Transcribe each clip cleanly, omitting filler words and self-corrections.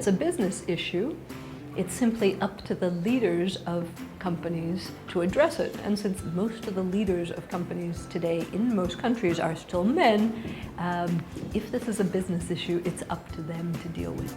it's a business issue, it's simply up to the leaders of companies to address it. And since most of the leaders of companies today in most countries are still men, if this is a business issue, it's up to them to deal with.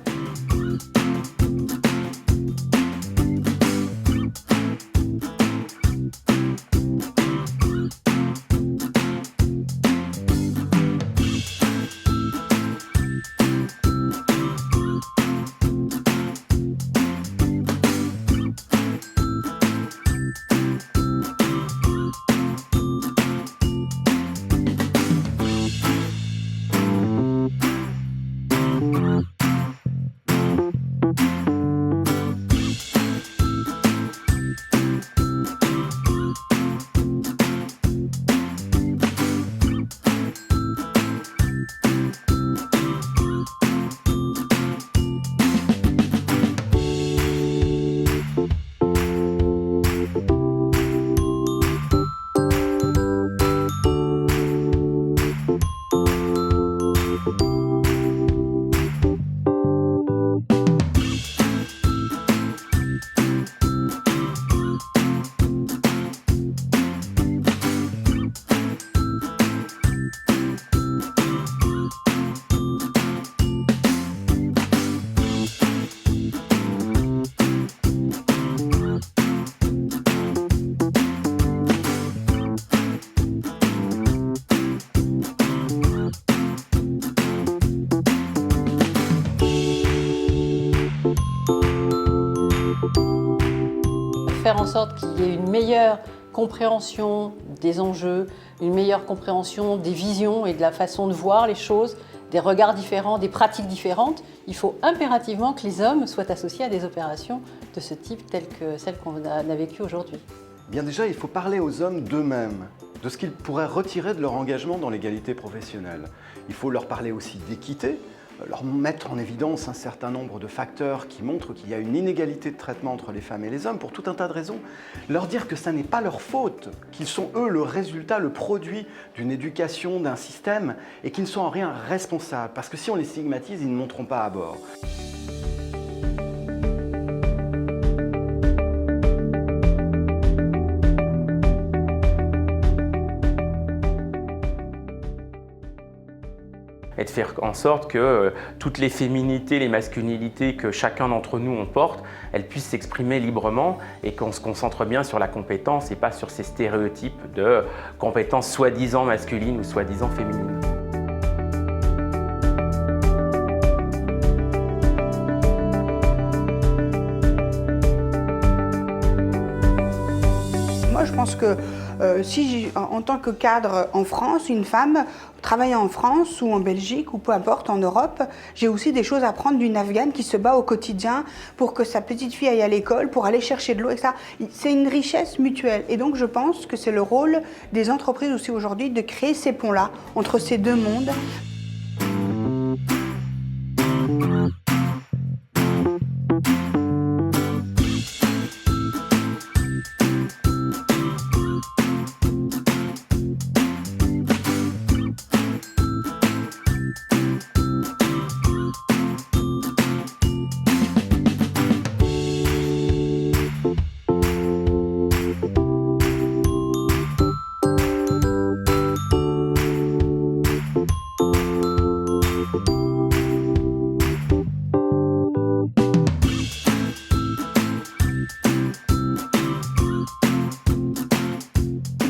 Faire en sorte qu'il y ait une meilleure compréhension des enjeux, une meilleure compréhension des visions et de la façon de voir les choses, des regards différents, des pratiques différentes, il faut impérativement que les hommes soient associés à des opérations de ce type telles que celles qu'on a vécues aujourd'hui. Bien déjà, il faut parler aux hommes d'eux-mêmes, de ce qu'ils pourraient retirer de leur engagement dans l'égalité professionnelle. Il faut leur parler aussi d'équité, leur mettre en évidence un certain nombre de facteurs qui montrent qu'il y a une inégalité de traitement entre les femmes et les hommes pour tout un tas de raisons. Leur dire que ça n'est pas leur faute, qu'ils sont eux le résultat, le produit d'une éducation, d'un système et qu'ils ne sont en rien responsables. Parce que si on les stigmatise, ils ne monteront pas à bord. Et de faire en sorte que toutes les féminités, les masculinités que chacun d'entre nous on porte, elles puissent s'exprimer librement et qu'on se concentre bien sur la compétence et pas sur ces stéréotypes de compétences soi-disant masculines ou soi-disant féminines. Moi, je pense que si, en tant que cadre en France, une femme travaillant en France ou en Belgique ou peu importe en Europe, j'ai aussi des choses à apprendre d'une Afghane qui se bat au quotidien pour que sa petite fille aille à l'école, pour aller chercher de l'eau et ça. C'est une richesse mutuelle et donc je pense que c'est le rôle des entreprises aussi aujourd'hui de créer ces ponts-là entre ces deux mondes.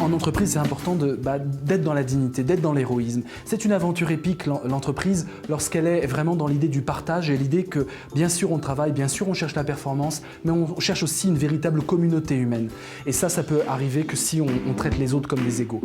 En entreprise, c'est important d'être dans la dignité, d'être dans l'héroïsme. C'est une aventure épique, l'entreprise, lorsqu'elle est vraiment dans l'idée du partage et l'idée que, bien sûr, on travaille, bien sûr, on cherche la performance, mais on cherche aussi une véritable communauté humaine. Et ça peut arriver que si on traite les autres comme des égaux.